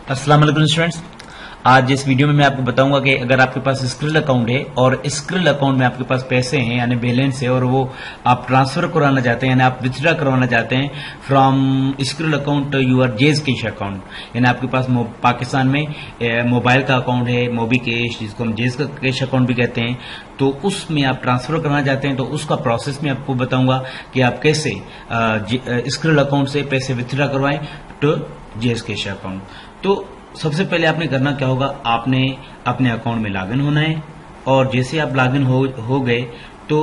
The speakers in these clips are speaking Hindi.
अस्सलाम वालेकुम स्टूडेंट्स। आज इस वीडियो में मैं आपको बताऊंगा कि अगर आपके पास स्क्रिल अकाउंट है और स्क्रिल अकाउंट में आपके पास पैसे हैं यानी बैलेंस है और वो आप ट्रांसफर कराना चाहते हैं यानी आप विथड्रा करवाना चाहते हैं फ्रॉम स्क्रिल अकाउंट यूर जेज कैश अकाउंट यानी आपके पास पाकिस्तान में मोबाइल का अकाउंट है मोबी कैश जिसको हम जेज का कैश अकाउंट भी कहते हैं, तो उसमें आप ट्रांसफर करना चाहते हैं तो उसका प्रोसेस मैं आपको बताऊंगा कि आप कैसे स्क्रिल अकाउंट से पैसे विथड्रा करवाएं टू जेज कैश अकाउंट। तो सबसे पहले आपने करना क्या होगा, आपने अपने अकाउंट में लॉगिन होना है और जैसे आप लॉगिन हो गए तो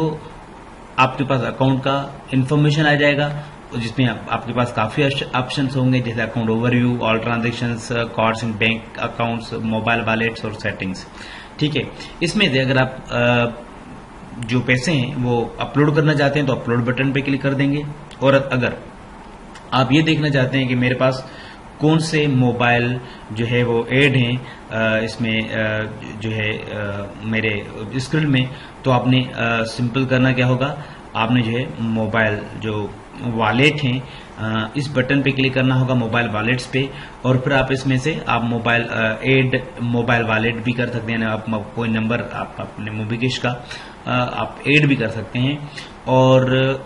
आपके पास अकाउंट का इंफॉर्मेशन आ जाएगा जिसमें आपके पास काफी ऑप्शंस होंगे जैसे account overview, all transactions, cards in bank accounts, mobile wallets और सेटिंग्स। ठीक है, इसमें से अगर आप जो पैसे हैं वो अपलोड करना चाहते हैं तो अपलोड बटन पे क्लिक कर देंगे और अगर आप ये देखना चाहते हैं कि मेरे पास कौन से मोबाइल जो है वो ऐड हैं इसमें जो है मेरे स्क्रिल में, तो आपने सिंपल करना क्या होगा, आपने जो है मोबाइल जो वॉलेट हैं इस बटन पे क्लिक करना होगा मोबाइल वॉलेट्स पे और फिर आप इसमें से आप मोबाइल ऐड मोबाइल वॉलेट भी कर सकते हैं। आप कोई नंबर आप अपने मोबिकेश का आप ऐड भी कर सकते हैं और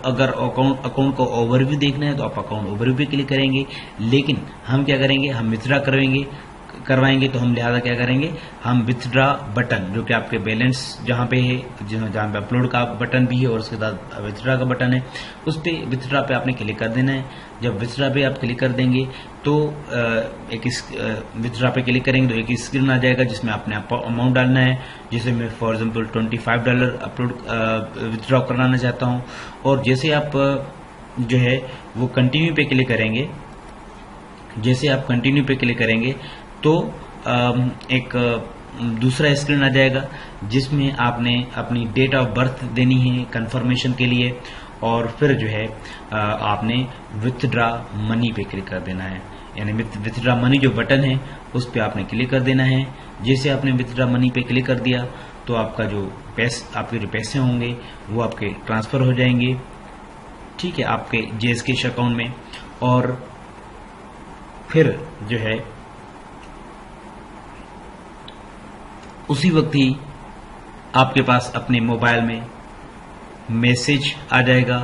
अगर अकाउंट को ओवरव्यू देखना है तो आप अकाउंट ओवरव्यू पे क्लिक करेंगे। लेकिन हम क्या करेंगे, हम विथड्रा करवाएंगे तो हम लिहाजा क्या करेंगे, हम विथड्रा बटन जो कि आपके बैलेंस जहां पे है जहां पे अपलोड का बटन भी है और उसके साथ विथड्रा का बटन है उस पे विथड्रा पे आपने क्लिक कर देना है। जब विथड्रा पे आप क्लिक कर देंगे तो एक विथड्रा पे क्लिक करेंगे तो एक स्क्रीन आ जाएगा जिसमें आपने अमाउंट डालना है। जैसे मैं फॉर एग्जांपल $25 अपलोड विथड्रॉ कराना चाहता हूं और जैसे आप जो है वो कंटिन्यू पे क्लिक करेंगे, जैसे आप कंटिन्यू पे क्लिक करेंगे तो एक दूसरा स्क्रीन आ जाएगा जिसमें आपने अपनी डेट ऑफ बर्थ देनी है कंफर्मेशन के लिए और फिर जो है आपने विथड्रा मनी पे क्लिक कर देना है। यानी विथड्रा मनी जो बटन है उस पे आपने क्लिक कर देना है। जैसे आपने विथड्रा मनी पे क्लिक कर दिया तो आपका जो आपके जो पैसे होंगे वो आपके ट्रांसफर हो जाएंगे, ठीक है, आपके जेज कैश अकाउंट में। और फिर जो है उसी वक्त ही आपके पास अपने मोबाइल में मैसेज आ जाएगा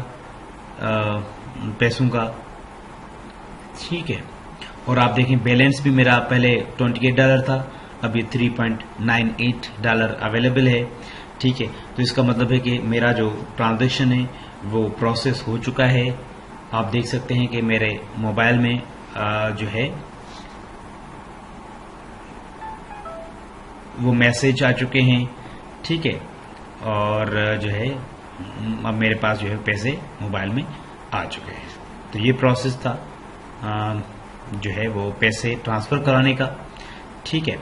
पैसों का, ठीक है। और आप देखें बैलेंस भी मेरा पहले $28 था, अभी $3.98 अवेलेबल है, ठीक है। तो इसका मतलब है कि मेरा जो ट्रांजैक्शन है वो प्रोसेस हो चुका है। आप देख सकते हैं कि मेरे मोबाइल में जो है वो मैसेज आ चुके हैं, ठीक है। और जो है अब मेरे पास जो है पैसे मोबाइल में आ चुके हैं। तो ये प्रोसेस था जो है वो पैसे ट्रांसफर कराने का, ठीक है।